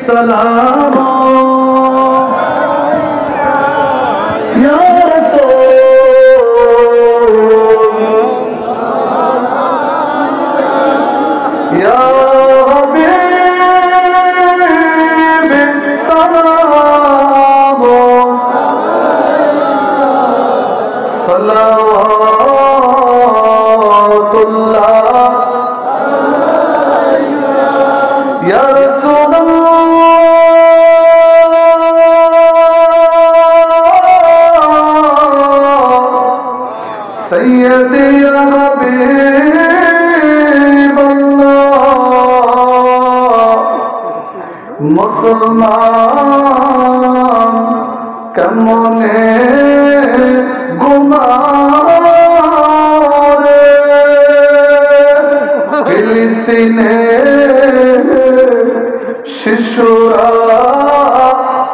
سلام يا رسول يا حبيب سلام صلوات الله يا رسول سيدي يا حبيب الله মুসলমান কেমনে ঘুমারে ফিলিস্তিনে শিশুরা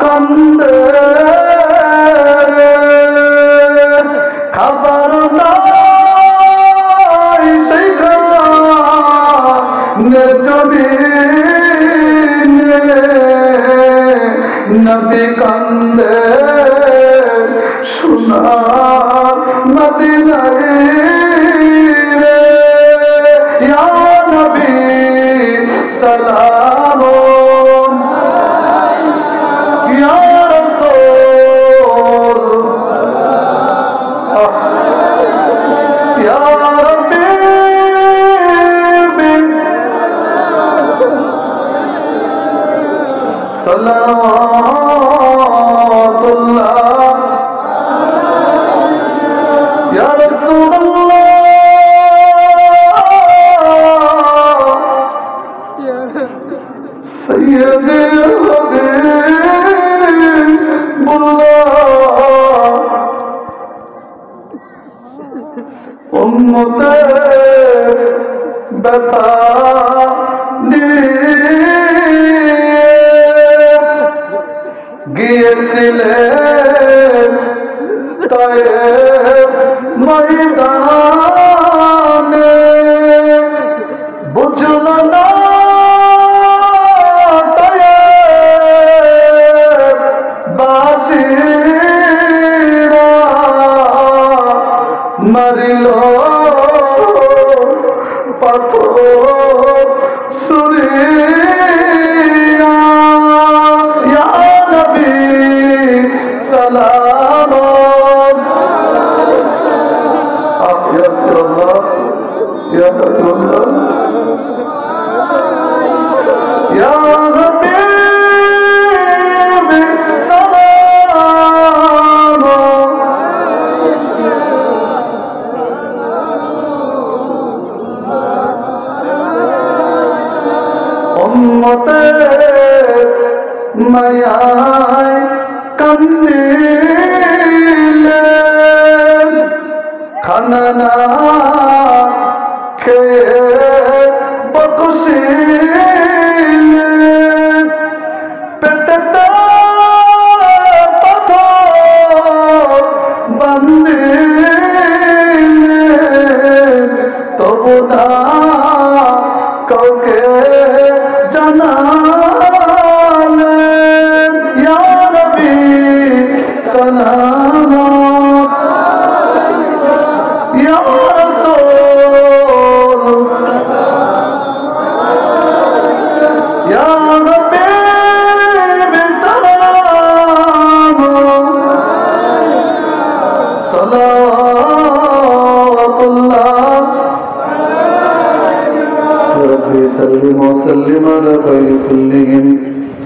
কান্দে খাবার নাই সেখানে জমিনে নবী কান্দে সোনার মদিনায় রে ইয়া নবী সালাম ইয়া রাসূল ইয়া রাব্বি সালাওয়াতুল্লাহ ইয়া রাসূলুল্লাহ সাইয়্যিদি হাবিবুল্লাহ উম্মতের ব্যথা গিয়েছিলেন তায়েফ ময়দানে বুঝল না তায়েফ বাসীরা মারিল পাথর সুরিয়া ইয়া নবী সালাম ইয়া রাসূলুল্লাহ ইয়া রাসূলুল্লাহ ইয়া হাবিব সালাম উম্মতের মায়ায় কান্দিলেন খানা না খেয়ে বকশিলেন পেটেতে পাথর বান্ধিলেন তবু না কাউকে জানালেন ইয়া নবী সালাম ইয়া রাসূল ইয়া হাবিব সালাম সালাওয়াতুল্লাহ ربي سلم وسلم على خير كلهم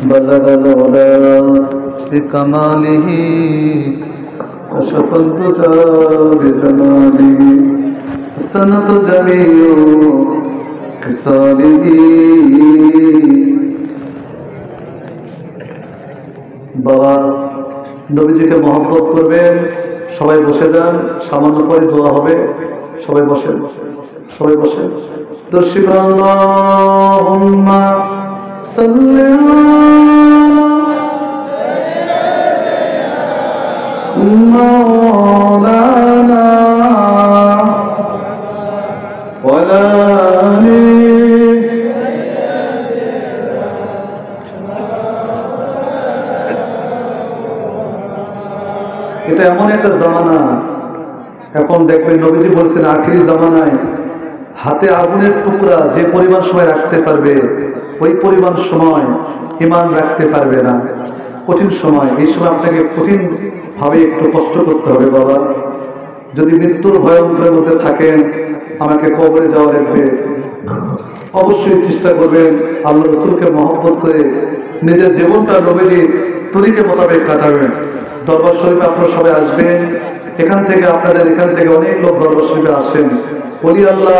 بلغ العلا بكماله كشف الدجى بجماله حسنت جميع خصاله বাবা নবীজিকে মহব্বত করবেন সবাই বসে যান সামান্য পরে দোয়া হবে সবাই বসেন সবাই বসেন দর্শিক আল্লাহুম্মা সাল্লি মাওলানা ওয়ালা এটা এমন একটা জামানা, এখন দেখবেন নবীজি বলছেন আখিরি জামানায় হাতে আগুনের টুকরা যে পরিমাণ সময় রাখতে পারবে ওই পরিমাণ সময় ঈমান রাখতে পারবে না। কঠিন সময়, এই সময় আপনাকে কঠিন ভাবে একটু কষ্ট করতে হবে বাবা। যদি মৃত্যুর ভয়ঙ্করের মধ্যে থাকেন, আমাকে কবরে যাওয়া লাগবে, অবশ্যই চেষ্টা করবেন আল্লাহ রাসূলকে মহব্বত করে নিজের জীবনটা নবীজি তরিকে মোতাবেক কাটাবেন। দরবার শরীফে আপনারা সবাই আসবেন, এখান থেকে আপনাদের এখান থেকে অনেক লোক দরবার শরীফে আসেন। ওলি আল্লাহ